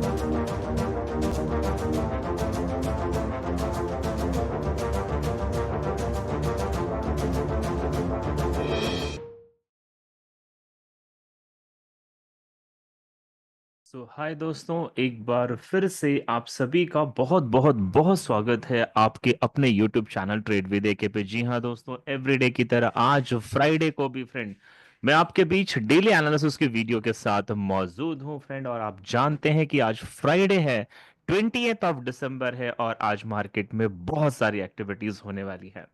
हाय दोस्तों, एक बार फिर से आप सभी का बहुत बहुत बहुत स्वागत है आपके अपने YouTube चैनल ट्रेड विद एके पे। जी हाँ दोस्तों, एवरीडे की तरह आज फ्राइडे को भी फ्रेंड मैं आपके बीच डेली एनालिसिस की वीडियो के साथ मौजूद हूँ फ्रेंड। और आप जानते हैं कि आज फ्राइडे है, 20 दिसंबर है और आज मार्केट में बहुत सारी एक्टिविटीज होने वाली है।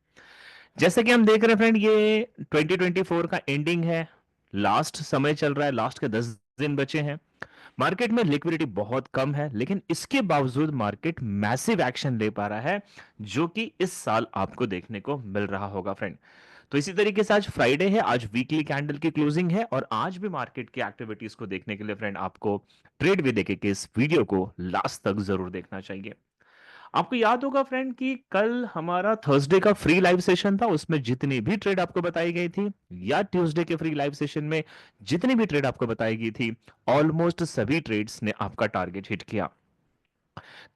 जैसे कि हम देख रहे हैं फ्रेंड, ये 2024 का एंडिंग है, लास्ट समय चल रहा है, लास्ट के 10 दिन बचे हैं। मार्केट में लिक्विडिटी बहुत कम है, लेकिन इसके बावजूद मार्केट मैसिव एक्शन ले पा रहा है, जो कि इस साल आपको देखने को मिल रहा होगा फ्रेंड। तो इसी तरीके से आज फ्राइडे है, आज वीकली कैंडल की क्लोजिंग है और आज भी मार्केट की एक्टिविटीज को देखने के लिए फ्रेंड आपको ट्रेड विद एके के इस वीडियो को लास्ट तक जरूर देखना चाहिए। आपको याद होगा फ्रेंड कि कल हमारा थर्सडे का फ्री लाइव सेशन था, उसमें जितनी भी ट्रेड आपको बताई गई थी, या ट्यूसडे के फ्री लाइव सेशन में जितनी भी ट्रेड आपको बताई गई थी, ऑलमोस्ट सभी ट्रेड्स ने आपका टारगेट हिट किया।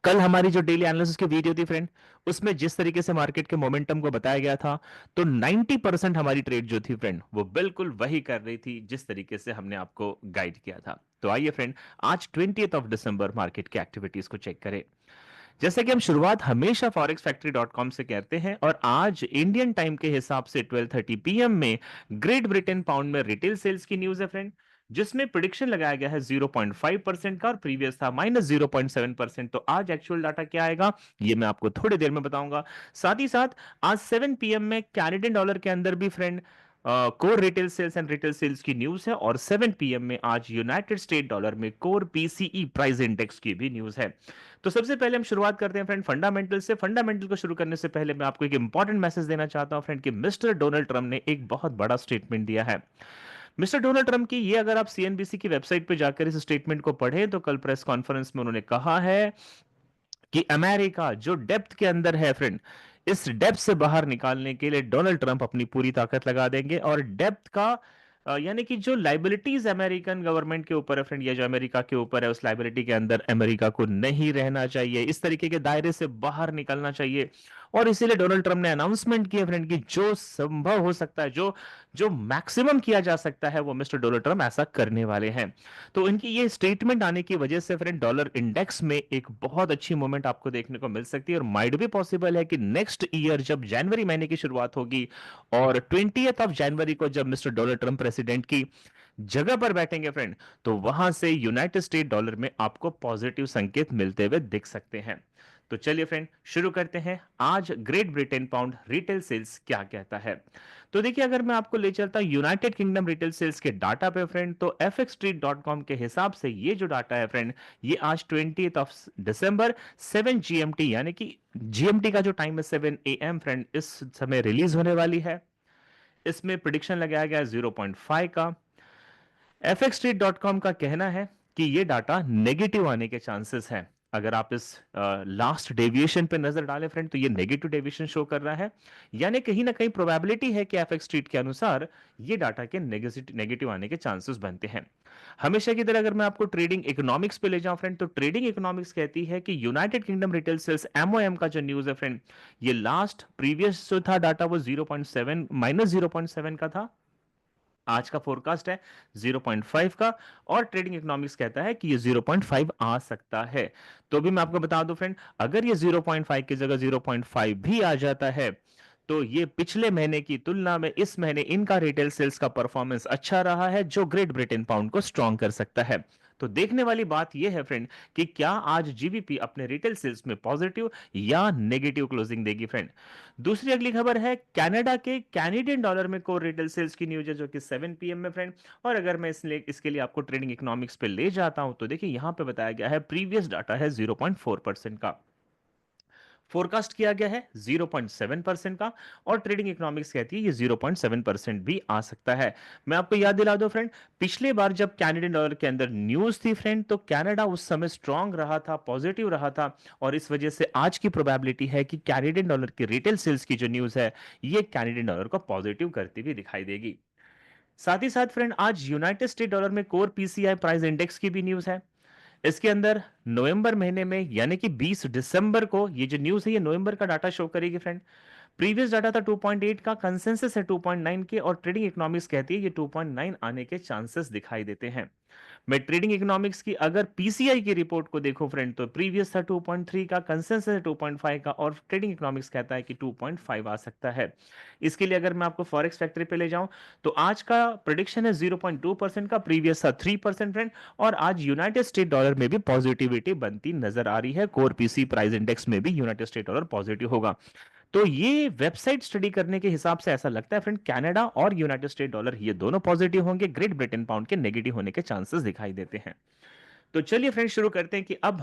कल हमारी जो डेली एनालिसिस की वीडियो थी फ्रेंड, उसमें जिस तरीके से मार्केट के मोमेंटम को बताया गया था, तो 90% हमारी ट्रेड जो थी फ्रेंड वो बिल्कुल वही कर रही थी जिस तरीके से हमने आपको गाइड किया था। तो आइए फ्रेंड, आज 20 दिसंबर मार्केट की एक्टिविटीज को चेक करें। जैसे कि हम शुरुआत हमेशा फॉरेक्सफैक्ट्री.com से करते हैं और आज इंडियन टाइम के हिसाब से 12:30 पीएम में ग्रेट ब्रिटेन पाउंड में रिटेल सेल्स की न्यूज है फ्रेंड, जिसमें प्रिडिक्शन लगाया गया है 0.5% का और प्रीवियस था -0.7%। तो आज एक्चुअल डाटा क्या आएगा ये मैं आपको थोड़ी देर में बताऊंगा। साथ ही साथ आज 7 पीएम में कैनेडियन डॉलर के अंदर भी friend core retail sales and retail sales की न्यूज है और 7 पीएम में आज यूनाइटेड स्टेट डॉलर में कोर पीसीई प्राइस इंडेक्स की भी न्यूज है। तो सबसे पहले हम शुरुआत करते हैं फ्रेंड फंडामेंटल से। फंडामेंटल को शुरू करने से पहले मैं आपको एक इंपॉर्टेंट मैसेज देना चाहता हूं फ्रेंड कि मिस्टर डोनाल्ड ट्रंप ने एक बहुत बड़ा स्टेटमेंट दिया है। मिस्टर डोनाल्ड ट्रंप की ये, अगर आप सीएनबीसी की वेबसाइट पे जाकर इस स्टेटमेंट को पढ़ें तो कल प्रेस कॉन्फ्रेंस में उन्होंने कहा है कि अमेरिका जो डेप्थ के अंदर है फ्रेंड, इस डेप्थ से बाहर निकालने के लिए डोनाल्ड ट्रंप अपनी पूरी ताकत लगा देंगे। और डेप्थ का यानी कि जो लाइबिलिटीज अमेरिकन गवर्नमेंट के ऊपर है फ्रेंड, या जो अमेरिका के ऊपर है, उस लाइबिलिटी के अंदर अमेरिका को नहीं रहना चाहिए, इस तरीके के दायरे से बाहर निकलना चाहिए। और इसीलिए डोनाल्ड ट्रंप ने अनाउंसमेंट किया फ्रेंड कि जो संभव हो सकता है, जो जो मैक्सिमम किया जा सकता है, वो मिस्टर डोनाल्ड ट्रंप ऐसा करने वाले हैं। तो इनकी ये स्टेटमेंट आने की वजह से फ्रेंड डॉलर इंडेक्स में एक बहुत अच्छी मूवमेंट आपको देखने को मिल सकती है। और माइट भी पॉसिबल है कि नेक्स्ट ईयर जब जनवरी महीने की शुरुआत होगी और 20 जनवरी को जब मिस्टर डोनाल्ड ट्रंप प्रेसिडेंट की जगह पर बैठेंगे फ्रेंड, तो वहां से यूनाइटेड स्टेट डॉलर में आपको पॉजिटिव संकेत मिलते हुए दिख सकते हैं। तो चलिए फ्रेंड शुरू करते हैं, आज Great Britain pound retail sales क्या कहता है। तो देखिए, अगर मैं आपको ले चलता हूं यूनाइटेड किंगडम रिटेल सेल्स के डाटा पे फ्रेंड, तो fxstreet.com के हिसाब से ये जो डाटा है फ्रेंड, ये आज 20 दिसंबर 7 GMT, यानी कि जीएमटी का जो टाइम है 7 AM फ्रेंड, इस समय रिलीज होने वाली है। इसमें प्रिडिक्शन लगाया गया है 0.5 का। fxstreet.com का कहना है कि ये डाटा नेगेटिव आने के चांसेस हैं। अगर आप इस लास्ट डेविएशन पे नजर डालें फ्रेंड, तो ये नेगेटिव डेविएशन शो कर रहा है, यानी कहीं ना कहीं प्रोबेबिलिटी है कि एफएक्स स्ट्रीट के अनुसार ये डाटा के नेगेटिव आने के चांसेस बनते हैं। हमेशा की तरह अगर मैं आपको ट्रेडिंग इकोनॉमिक्स पे ले जाऊं फ्रेंड, तो ट्रेडिंग इकोनॉमिक्स कहती है कि United Kingdom retail sales MOM का जो न्यूज है फ्रेंड, ये लास्ट प्रीवियस जो था डाटा वो 0.7 -0.7 का था। आज का फोरकास्ट है 0.5 का और ट्रेडिंग इकोनॉमिक्स कहता है कि ये 0.5 आ सकता है। तो भी मैं आपको बता दूं फ्रेंड, अगर ये 0.5 की जगह 0.5 भी आ जाता है, तो ये पिछले महीने की तुलना में इस महीने इनका रिटेल सेल्स का परफॉर्मेंस अच्छा रहा है, जो ग्रेट ब्रिटेन पाउंड को स्ट्रॉन्ग कर सकता है। तो देखने वाली बात यह है फ्रेंड कि क्या आज जीबीपी अपने रिटेल सेल्स में पॉजिटिव या नेगेटिव क्लोजिंग देगी फ्रेंड। दूसरी अगली खबर है कनाडा के कैनेडियन डॉलर में कोर रिटेल सेल्स की न्यूज है, जो कि 7 पीएम में फ्रेंड। और अगर मैं इसके लिए आपको ट्रेडिंग इकोनॉमिक्स पे ले जाता हूं, तो देखिए यहां पे बताया गया है प्रीवियस डाटा है 0.4% का, फोरकास्ट किया गया है 0.7% का, और ट्रेडिंग इकोनॉमिक्स कहती है ये 0.7% भी आ सकता है। मैं आपको याद दिला दूं फ्रेंड, पिछले बार जब कैनेडियन डॉलर के अंदर न्यूज थी फ्रेंड, तो कनाडा उस समय स्ट्रांग रहा था, पॉजिटिव रहा था, और इस वजह से आज की प्रोबेबिलिटी है कि कैनेडियन डॉलर की रिटेल सेल्स की जो न्यूज है, ये कैनेडियन डॉलर को पॉजिटिव करती हुई दिखाई देगी। साथ ही साथ फ्रेंड आज यूनाइटेड स्टेट डॉलर में कोर पीसीआई प्राइस इंडेक्स की भी न्यूज है। इसके अंदर नवंबर महीने में यानी कि 20 दिसंबर को ये जो न्यूज़ है ये नवंबर का डाटा शो करेगी फ्रेंड। प्रीवियस डाटा था 2.8 का, कंसेंसस है 2.9 के, और ट्रेडिंग इकोनॉमिक्स कहती है ये 2.9 आने के चांसेस दिखाई देते हैं। मैं ट्रेडिंग इकोनॉमिक्स की अगर पीसीआई की रिपोर्ट को देखूं फ्रेंड, तो प्रीवियस था 2.3 का, कंसेंसस है 2.5 का, और ट्रेडिंग इकोनॉमिक्स कहता है कि 2.5 आ सकता है। इसके लिए अगर मैं आपको फॉरेक्स फैक्ट्री पे ले जाऊं, तो आज का प्रोडिक्शन है 0.2% का, प्रीवियस था 3% फ्रेंड। और आज यूनाइटेड स्टेट डॉलर में भी पॉजिटिविटी बनती नजर आ रही है, कोर पीसी प्राइस इंडेक्स में भी यूनाइटेड स्टेट डॉलर पॉजिटिव होगा। तो ये वेबसाइट स्टडी करने के हिसाब से ऐसा लगता है फ्रेंड, कनाडा और यूनाइटेड स्टेट डॉलर ये दोनों पॉजिटिव होंगे, ग्रेट ब्रिटेन पाउंड के नेगेटिव होने के चांसेस दिखाई देते हैं। तो चलिए फ्रेंड शुरू करते हैं कि अब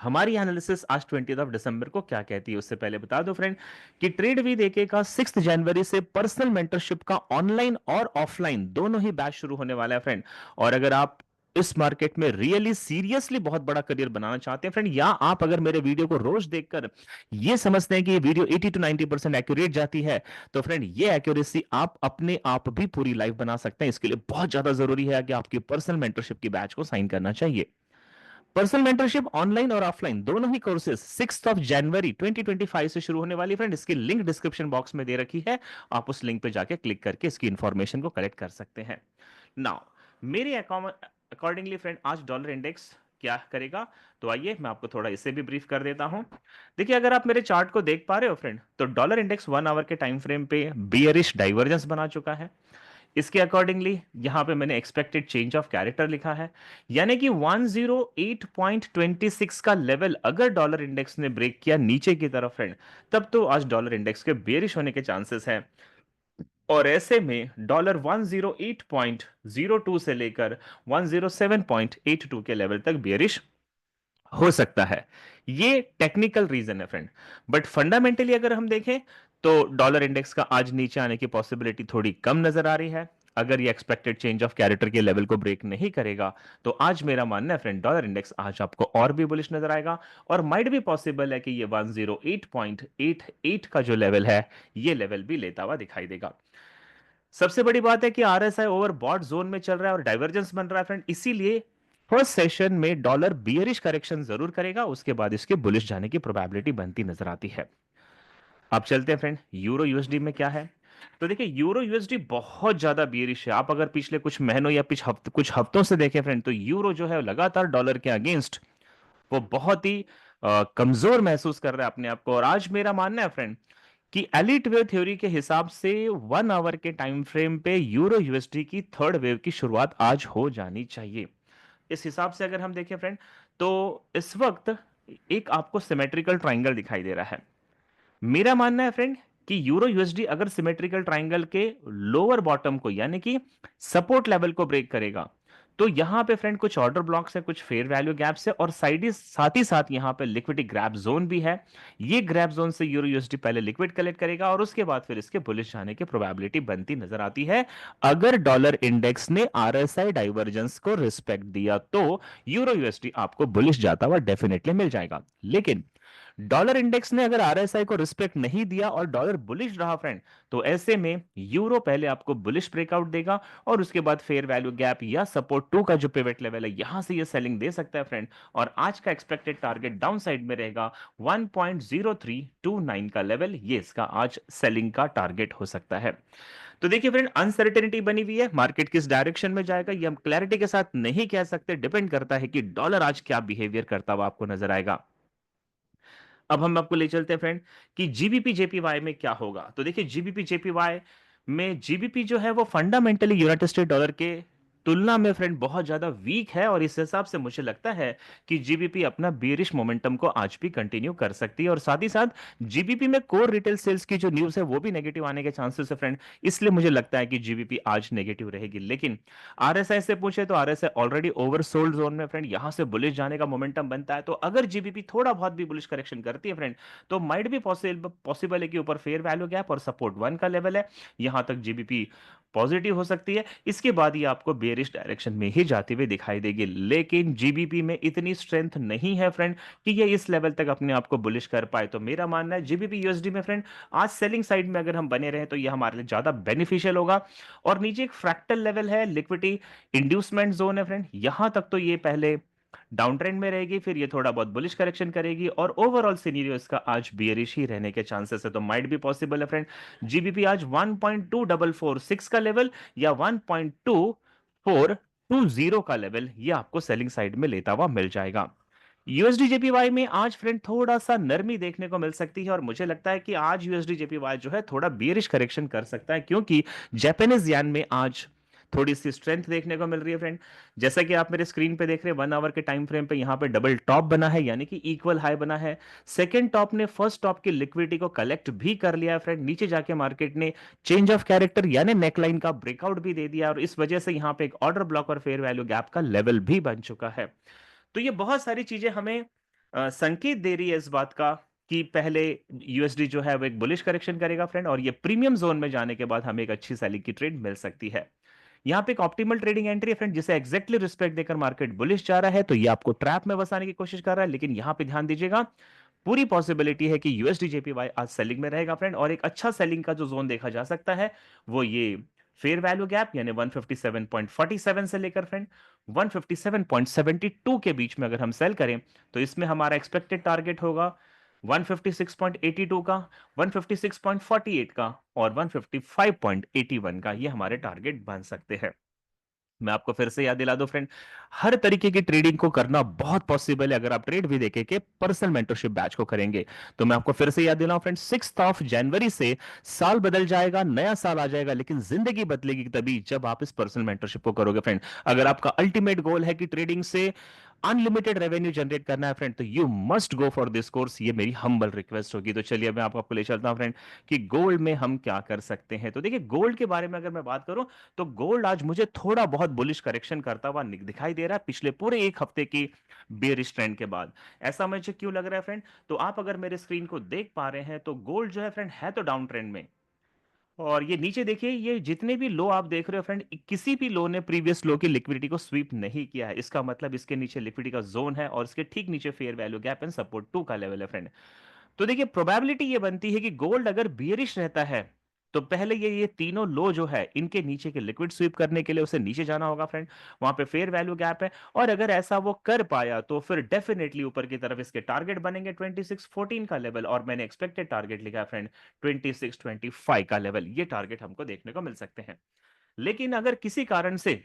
हमारी एनालिसिस आज 20 दिसंबर को क्या कहती है। उससे पहले बता दो फ्रेंड कि ट्रेड विद एके का 6 जनवरी से पर्सनल मेंटरशिप का ऑनलाइन और ऑफलाइन दोनों ही बैच शुरू होने वाला है फ्रेंड। और अगर आप इस मार्केट में रियली सीरियसली बहुत बड़ा करियर बनाना चाहते हैं फ्रेंड, या आप अगर मेरे वीडियो को रोज देखकर ये समझते हैं कि ये वीडियो 80 to 90% एक्यूरेट जाती है, तो फ्रेंड ये एक्यूरेसी आप अपने आप भी पूरी लाइफ बना सकते हैं। इसके लिए बहुत ज्यादा जरूरी है कि आपकी पर्सनल मेंटरशिप की बैच को साइन करना चाहिए। पर्सनल मेंटरशिप ऑनलाइन और ऑफलाइन दोनों ही कोर्सेज 6 जनवरी 2025 से शुरू होने वाली फ्रेंड। इसकी लिंक डिस्क्रिप्शन बॉक्स में दे रखी है, आप उस लिंक पे जाके क्लिक करके इसकी इंफॉर्मेशन को कलेक्ट कर सकते हैं। नाउ मेरे अकॉर्डिंगली फ्रेंड आज डॉलर इंडेक्स क्या करेगा, तो आइए मैं आपको थोड़ा इससे भी ब्रीफ कर देता हूं। देखिए अगर आप मेरे चार्ट को देख पा रहे हो फ्रेंड, तो डॉलर इंडेक्स 1 आवर के टाइम फ्रेम पे बियरिश डाइवर्जेंस बना चुका है। इसके अकॉर्डिंगली यहां पे मैंने एक्सपेक्टेड चेंज ऑफ कैरेक्टर लिखा है, यानी कि 108.26 का लेवल अगर डॉलर इंडेक्स ने ब्रेक किया नीचे की तरफ फ्रेंड, तब तो आज डॉलर इंडेक्स के बेरिश होने के चांसेस हैं। और ऐसे में डॉलर 108.02 से लेकर 107.82 के लेवल तक बेरिश हो सकता है। ये टेक्निकल रीजन है फ्रेंड, बट फंडामेंटली अगर हम देखें तो डॉलर इंडेक्स का आज नीचे आने की पॉसिबिलिटी थोड़ी कम नजर आ रही है। अगर ये एक्सपेक्टेड चेंज ऑफ कैरेक्टर के लेवल को ब्रेक नहीं करेगा, तो आज मेरा मानना है फ्रेंड डॉलर इंडेक्स आज आपको और भी बुलिश नजर आएगा। और माइट भी पॉसिबल है कि ये 108.88 का जो लेवल है, ये लेवल भी लेता हुआ दिखाई देगा। सबसे बड़ी बात है कि आरएसआई ओवर बॉट जोन में चल रहा है और डाइवर्जेंस बन रहा है फ्रेंड, इसीलिए फर्स्ट सेशन में डॉलर बियरिश करेक्शन जरूर करेगा, उसके बाद इसके बुलिश जाने की प्रोबेबिलिटी बनती नजर आती है। अब चलते हैं फ्रेंड यूरो यूएसडी में क्या है। तो देखिए यूरो यूएसडी बहुत ज्यादा बियरिश है। आप अगर पिछले कुछ महीनों या कुछ हफ्तों से देखें फ्रेंड, तो यूरो जो है लगातार डॉलर के अगेंस्ट वो बहुत ही कमजोर महसूस कर रहा है अपने आप को। और आज मेरा मानना है फ्रेंड कि एलिट वेव थ्योरी के हिसाब से 1 आवर के टाइम फ्रेम पे यूरो यूएसडी की थर्ड वेव की शुरुआत आज हो जानी चाहिए। इस हिसाब से अगर हम देखें फ्रेंड, तो इस वक्त एक आपको सिमेट्रिकल ट्राइंगल दिखाई दे रहा है। मेरा मानना है फ्रेंड कि यूरो यूएसडी अगर सिमेट्रिकल ट्राइंगल के लोअर बॉटम को यानी कि सपोर्ट लेवल को ब्रेक करेगा, तो यहां पे फ्रेंड कुछ ऑर्डर ब्लॉक्स है, कुछ फेयर वैल्यू गैप्स है, और साथ ही साथ यहां पे लिक्विडिटी ग्रैप जोन भी है। ये ग्रैप जोन से यूरो यूएसडी पहले लिक्विड कलेक्ट करेगा और उसके बाद फिर इसके बुलिश जाने की प्रोबेबिलिटी बनती नजर आती है। अगर डॉलर इंडेक्स ने आरएसआई डाइवर्जेंस को रिस्पेक्ट दिया, तो यूरो यूएसडी आपको बुलिश जाता हुआ डेफिनेटली मिल जाएगा। लेकिन डॉलर इंडेक्स ने अगर आरएसआई को रिस्पेक्ट नहीं दिया और डॉलर बुलिश रहा फ्रेंड, तो ऐसे में यूरो पहले आपको बुलिश ब्रेकआउट देगा और उसके बाद फेयर वैल्यू गैप या सपोर्ट 2 का जो पिवट लेवल है यहां से ये सेलिंग दे सकता है फ्रेंड। और आज का एक्सपेक्टेड टारगेट डाउन साइड में रहेगा 1.0329 का लेवल, ये इसका आज सेलिंग का टारगेट हो सकता है। तो देखिए फ्रेंड अनसर्टेनिटी बनी हुई है, मार्केट किस डायरेक्शन में जाएगा ये हम क्लैरिटी के साथ नहीं कह सकते, डिपेंड करता है कि डॉलर आज क्या बिहेवियर करता हुआ आपको नजर आएगा। अब हम आपको ले चलते हैं फ्रेंड कि जीबीपी जेपीवाई में क्या होगा। तो देखिए जीबीपी जेपीवाई में जीबीपी जो है वो फंडामेंटली यूनाइटेड स्टेट डॉलर के तुलना में फ्रेंड बहुत ज्यादा वीक है, और इस हिसाब से मुझे लगता है कि जीबीपी अपना बेरिश मोमेंटम को आज भी कंटिन्यू कर सकती है। और साथ ही साथ जीबीपी में कोर रिटेल सेल्स की जो न्यूज़ है वो भी नेगेटिव आने के चांसेस है फ्रेंड, इसलिए मुझे लगता है कि जीबीपी आज नेगेटिव रहेगी। लेकिन आरएसआई से पूछे तो आरएसआई ऑलरेडी ओवरसोल्ड जोन में फ्रेंड, यहां से बुलिश जाने का मोमेंटम बनता है। तो अगर जीबीपी थोड़ा बहुत भी बुलिश करेक्शन करती है फ्रेंड, तो माइट भी पॉसिबल है कि ऊपर फेयर वैल्यू गैप और सपोर्ट 1 का लेवल है, यहां तक जीबीपी पॉजिटिव हो सकती है। इसके बाद ये आपको बेरिश डायरेक्शन में ही जाती हुई दिखाई देगी। लेकिन जीबीपी में इतनी स्ट्रेंथ नहीं है फ्रेंड कि ये इस लेवल तक अपने आप को बुलिश कर पाए। तो मेरा मानना है जीबीपी यूएसडी में फ्रेंड आज सेलिंग साइड में अगर हम बने रहे तो ये हमारे लिए ज्यादा बेनिफिशियल होगा। और नीचे एक फ्रैक्टल लेवल है, लिक्विडिटी इंड्यूसमेंट जोन है फ्रेंड, यहां तक तो ये पहले डाउन ट्रेंड में रहेगी, फिर ये थोड़ा बहुत बुलिश करेक्शन करेगी और ओवरऑल सिनेरियो इसका आज बियरिश ही रहने के चांसेस है। तो माइट भी पॉसिबल है फ्रेंड, जीबीपी आज 1.2446 का लेवल या 1.2420 का लेवल ये आपको सेलिंग साइड में लेता हुआ मिल जाएगा। यूएसडी जेपीवाई में आज फ्रेंड थोड़ा सा नरमी देखने को मिल सकती है और मुझे लगता है कि आज यूएसडी जेपीवाई जो है थोड़ा बियरिश करेक्शन कर सकता है, क्योंकि जापानीज यान में आज थोड़ी सी स्ट्रेंथ देखने को मिल रही है फ्रेंड। जैसा कि आप मेरे स्क्रीन पे देख रहे हैं, 1 आवर के टाइम फ्रेम पे यहाँ पे डबल टॉप बना है, यानी कि इक्वल हाई बना है। सेकंड टॉप ने फर्स्ट टॉप की लिक्विडिटी को कलेक्ट भी कर लिया है फ्रेंड। नीचे जाके मार्केट ने चेंज ऑफ कैरेक्टर यानी नेकलाइन का ब्रेकआउट भी दे दिया और इस वजह से यहाँ पे एक ऑर्डर ब्लॉक और फेयर वैल्यू गैप का लेवल भी बन चुका है। तो ये बहुत सारी चीजें हमें संकेत दे रही है इस बात का कि पहले यूएसडी जो है वो एक बुलिश करेक्शन करेगा फ्रेंड, और ये प्रीमियम जोन में जाने के बाद हमें एक अच्छी सेलिंग की ट्रेड मिल सकती है। यहाँ पे एक ऑप्टिमल ट्रेडिंग एंट्री है फ्रेंड, जिसे एग्जैक्टली रिस्पेक्ट देकर मार्केट बुलिश जा रहा है, तो ये आपको ट्रैप में फंसाने की कोशिश कर रहा है। लेकिन यहाँ पे ध्यान दीजिएगा, पूरी पॉसिबिलिटी है कि यूएसडी जेपीवाई आज सेलिंग में रहेगा फ्रेंड, और एक अच्छा सेलिंग का जो जोन देखा जा सकता है वो ये फेयर वैल्यू गैप यानी 157.47 से लेकर फ्रेंड 157.72 के बीच में अगर हम सेल करें तो इसमें हमारा एक्सपेक्टेड टारगेट होगा 156.82 का, 156.48 का और 155.81 का। ये हमारे टारगेट बन सकते हैं। मैं आपको फिर से याद दिला दूं फ्रेंड, हर तरीके की ट्रेडिंग को करना बहुत पॉसिबल है अगर आप ट्रेड भी देखे के पर्सनल मेंटरशिप बैच को करेंगे। तो मैं आपको फिर से याद दिलाऊं फ्रेंड, 6 जनवरी से साल बदल जाएगा, नया साल आ जाएगा, लेकिन जिंदगी बदलेगी तभी जब आप इस पर्सनल मेंटरशिप को करोगे फ्रेंड। अगर आपका अल्टीमेट गोल है कि ट्रेडिंग से अनलिमिटेड रेवेन्यू जनरेट करना है फ्रेंड, तो you must go for this course, ये मेरी हम्बल रिक्वेस्ट होगी। तो चलिए मैं आपको ले चलता हूं फ्रेंड कि गोल्ड में हम क्या कर सकते हैं। तो देखिए, गोल्ड के बारे में अगर मैं बात करूं तो गोल्ड आज मुझे थोड़ा बहुत बुलिश करेक्शन करता हुआ दिखाई दे रहा है पिछले पूरे एक हफ्ते की बेरिश ट्रेंड के बाद। ऐसा मुझे क्यों लग रहा है फ्रेंड, तो आप अगर मेरे स्क्रीन को देख पा रहे हैं तो गोल्ड जो है फ्रेंड है तो डाउन ट्रेंड में, और ये नीचे देखिए, ये जितने भी लो आप देख रहे हो फ्रेंड, किसी भी लो ने प्रीवियस लो की लिक्विडिटी को स्वीप नहीं किया है। इसका मतलब इसके नीचे लिक्विडिटी का जोन है और इसके ठीक नीचे fair value gap and support 2 का लेवल है फ्रेंड। तो देखिए, प्रोबेबिलिटी ये बनती है कि गोल्ड अगर बियरिश रहता है तो पहले ये तीनों लो जो है इनके नीचे के लिक्विड स्वीप करने के लिए उसे नीचे जाना होगा फ्रेंड, वहां पे फेयर वैल्यू गैप है। और अगर ऐसा वो कर पाया तो फिर डेफिनेटली ऊपर की तरफ इसके टारगेट बनेंगे 2614 का लेवल, और मैंने एक्सपेक्टेड टारगेट लिखा है फ्रेंड 2625 का लेवल। ये टारगेट हमको देखने को मिल सकते हैं। लेकिन अगर किसी कारण से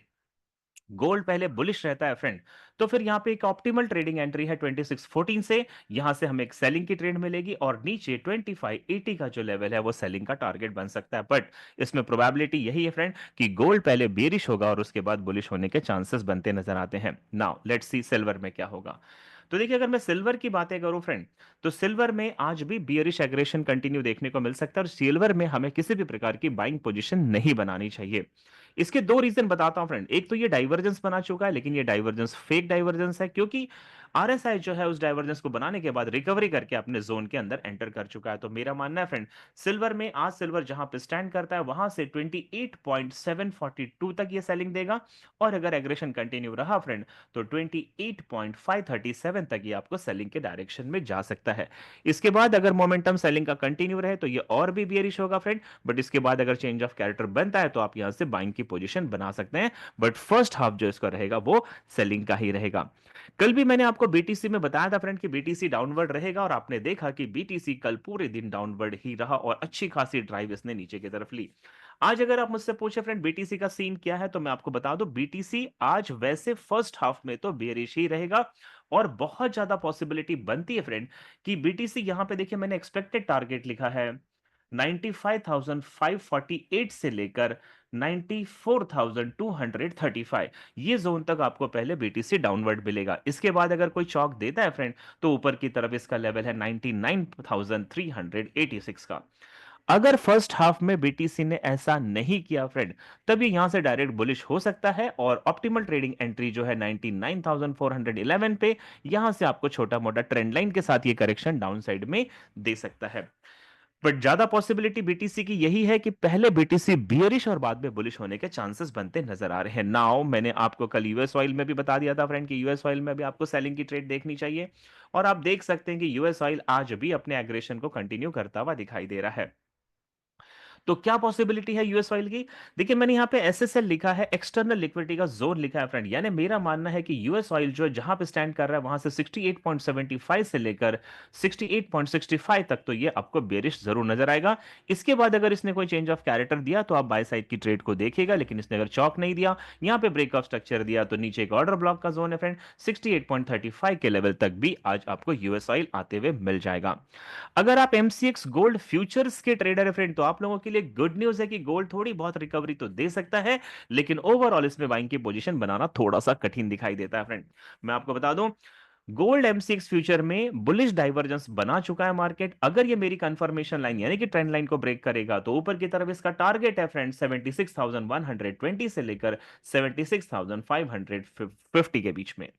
गोल्ड पहले बुलिश रहता है फ्रेंड, तो फिर यहां पे एक ऑप्टिमल ट्रेडिंग एंट्री है 2614 से, यहां से हमें एक सेलिंग की ट्रेड मिलेगी और नीचे 2580 का जो लेवल है वो सेलिंग का टारगेट बन सकता है। बट इसमें प्रोबेबिलिटी यही है फ्रेंड कि गोल्ड पहले बेरिश होगा और उसके बाद बुलिश होने के चांसेस बनते नजर आते हैं। नाउ लेट्स सी सिल्वर में क्या होगा। तो देखिए, अगर मैं सिल्वर की बातें करूं फ्रेंड, तो सिल्वर में आज भी बियरिश एग्रेशन कंटिन्यू देखने को मिल सकता है और सिल्वर में हमें किसी भी प्रकार की बाइंग पोजीशन नहीं बनानी चाहिए। इसके दो रीजन बताता हूं फ्रेंड। एक तो ये डाइवर्जेंस बना चुका है, लेकिन ये डाइवर्जेंस फेक डाइवर्जेंस है, क्योंकि आरएसआई जो है उस डाइवर्जेंस को बनाने के बाद रिकवरी करके अपने जोन के अंदर एंटर कर चुका है। तो मेरा मानना है फ्रेंड, सिल्वर में आज सिल्वर जहां पे स्टैंड करता है वहां से 28.742 तक ये सेलिंग देगा, और अगर एग्रेशन कंटिन्यू रहा फ्रेंड तो 28.537 तक ये आपको सेलिंग के डायरेक्शन में जा सकता है। इसके बाद अगर मोमेंटम सेलिंग का कंटिन्यू रहे तो ये और भी बियरिश होगा फ्रेंड, बट इसके बाद अगर चेंज ऑफ कैरेक्टर बनता है तो आप यहां से बाइंग की पोजीशन बना सकते हैं। बट फर्स्ट हाफ जो इसका रहेगा वो सेलिंग का ही रहेगा। कल भी मैंने आपको बीटीसी में बताया था फ्रेंड कि बीटीसी डाउनवर्ड रहेगा, और आपने देखा कि बीटीसी कल पूरे दिन डाउनवर्ड ही रहा और अच्छी खासी ड्राइव इसने नीचे की तरफ ली। आज अगर आप मुझसे पूछे फ्रेंड बीटीसी का सीन क्या है, तो मैं आपको बता दूं, बीटीसी आज वैसे फर्स्ट हाफ में तो बेरिश ही रहेगा, और बहुत ज्यादा पॉसिबिलिटी बनती है फ्रेंड कि बीटीसी यहां पे देखिए, मैंने एक्सपेक्टेड टारगेट लिखा है 95,548 से लेकर 94,235, ये जोन तक आपको पहले बीटीसी डाउनवर्ड मिलेगा। इसके बाद अगर कोई चौक देता है फ्रेंड तो ऊपर की तरफ इसका लेवल है 99,386 का। अगर फर्स्ट हाफ में बीटीसी ने ऐसा नहीं किया फ्रेंड, तभी यहां से डायरेक्ट बुलिश हो सकता है, और ऑप्टिमल ट्रेडिंग एंट्री जो है 99,411 पे, यहां से आपको छोटा मोटा ट्रेंड लाइन के साथ ये करेक्शन डाउन साइड में दे सकता है। बट ज्यादा पॉसिबिलिटी बीटीसी की यही है कि पहले बीटीसी बियरिश और बाद में बुलिश होने के चांसेस बनते नजर आ रहे हैं। नाउ मैंने आपको कल यूएस ऑयल में भी बता दिया था फ्रेंड कि यूएस ऑयल में भी आपको सेलिंग की ट्रेड देखनी चाहिए, और आप देख सकते हैं कि यूएस ऑयल आज भी अपने एग्रेशन को कंटिन्यू करता हुआ दिखाई दे रहा है। तो क्या पॉसिबिलिटी है यूएस ऑयल की? देखिए मैंने यहाँ पे एसएसएल लिखा है, एक्सटर्नल लिक्विडिटी का जोन लिखा है फ्रेंड, यानी मेरा मानना है कि यूएस ऑयल जो है जहां पे स्टैंड कर रहा है वहां से 68.75 से लेकर 68.65 तक तो ये आपको बेरिश जरूर नजर आएगा। इसके बाद अगर इसने कोई चेंज ऑफ कैरेक्टर दिया तो आप बाय साइड की ट्रेड को देखिएगा, लेकिन इसने अगर चौक नहीं दिया, यहाँ पे ब्रेक ऑफ स्ट्रक्चर दिया, तो नीचे एक ऑर्डर ब्लॉक का जोन है फ्रेंड, 68.35 के लेवल तक भी आज आपको यूएस ऑयल आते हुए मिल जाएगा। अगर आप एमसीएक्स गोल्ड फ्यूचर्स के ट्रेडर है फ्रेंड, तो आप लोगों के लिए गुड न्यूज है कि गोल्ड थोड़ी बहुत रिकवरी तो दे सकता है, लेकिन ओवरऑल इसमें बाइंग की पोजीशन बनाना थोड़ा सा कठिन दिखाई देता है फ्रेंड। मैं आपको बता दूं, गोल्ड एमसीएक्स फ्यूचर में बुलिश डाइवर्जेंस बना चुका है मार्केट। अगर ये मेरी कंफर्मेशन लाइन यानी कि ट्रेंड लाइन को ब्रेक करेगा तो ऊपर की तरफ इसका टारगेट है फ्रेंड 76,120 से लेकर 76,550 के बीच में।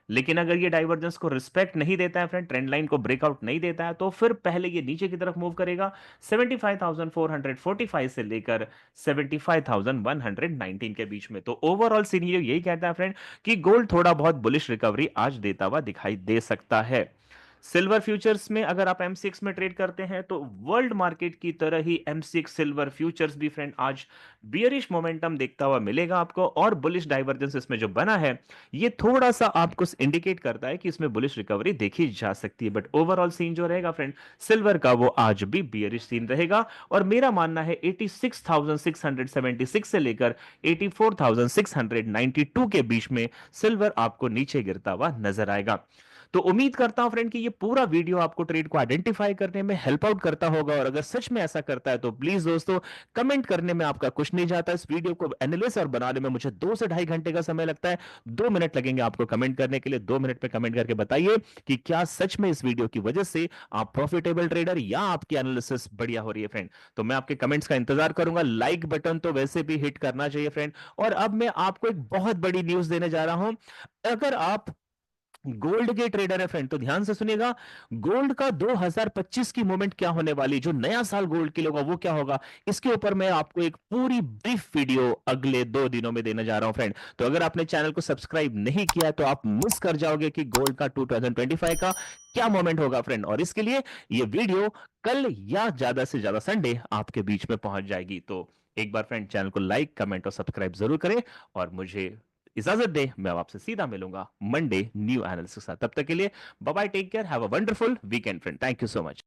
लेकिन अगर ये डाइवर्जेंस को रिस्पेक्ट नहीं देता है फ्रेंड, ट्रेंड लाइन को ब्रेकआउट नहीं देता है, तो फिर पहले ये नीचे की तरफ मूव करेगा 75,445 से लेकर 75,119 के बीच में। तो ओवरऑल सीनियर यही कहता है फ्रेंड कि गोल्ड थोड़ा बहुत बुलिश रिकवरी आज देता हुआ दिखाई दे सकता है। सिल्वर फ्यूचर्स में अगर आप एमसीएक्स में ट्रेड करते हैं तो वर्ल्ड मार्केट की तरह ही एमसीएक्स सिल्वर फ्यूचर्स भी फ्रेंड आज बियरिश मोमेंटम देखता हुआ मिलेगा आपको, और बुलिश डाइवर्जेंस इसमें जो बना है ये थोड़ा सा आपको इंडिकेट करता है कि इसमें बुलिश रिकवरी देखी जा सकती है। बट ओवरऑल सीन जो रहेगा फ्रेंड सिल्वर का वो आज भी बियरिश सीन रहेगा, और मेरा मानना है 86,676 से लेकर 84,692 के बीच में सिल्वर आपको नीचे गिरता हुआ नजर आएगा। तो उम्मीद करता हूं फ्रेंड कि ये पूरा वीडियो आपको ट्रेड को आइडेंटिफाई करने में हेल्प आउट करता होगा, और अगर सच में ऐसा करता है तो प्लीज दोस्तों कमेंट करने में आपका कुछ नहीं जाता। इस वीडियो को एनालिसिस और बनाने में मुझे 2 से ढाई घंटे का समय लगता है, 2 मिनट लगेंगे आपको कमेंट करने के लिए। 2 मिनट में कमेंट करके बताइए कि क्या सच में इस वीडियो की वजह से आप प्रॉफिटेबल ट्रेडर या आपकी एनालिसिस बढ़िया हो रही है फ्रेंड। तो मैं आपके कमेंट्स का इंतजार करूंगा। लाइक बटन तो वैसे भी हिट करना चाहिए फ्रेंड। और अब मैं आपको एक बहुत बड़ी न्यूज देने जा रहा हूं। अगर आप गोल्ड के ट्रेडर है फ्रेंड तो ध्यान से सुनिएगा, गोल्ड का 2025 की मूवमेंट क्या होने वाली, जो नया साल गोल्ड के लिए होगा वो क्या होगा, इसके ऊपर मैं आपको एक पूरी ब्रीफ वीडियो अगले 2 दिनों में देने जा रहा हूं फ्रेंड। तो अगर आपने चैनल को सब्सक्राइब नहीं किया है तो आप मिस कर जाओगे कि गोल्ड का 2025 का क्या मोमेंट होगा फ्रेंड, और इसके लिए ये वीडियो कल या ज्यादा से ज्यादा संडे आपके बीच में पहुंच जाएगी। तो एक बार फ्रेंड चैनल को लाइक कमेंट और सब्सक्राइब जरूर करें, और मुझे इजाजत दे, मैं अब आपसे सीधा मिलूंगा मंडे न्यू एनालिसिस के साथ। तब तक के लिए bye bye, take care, have a wonderful weekend friend, thank you so much.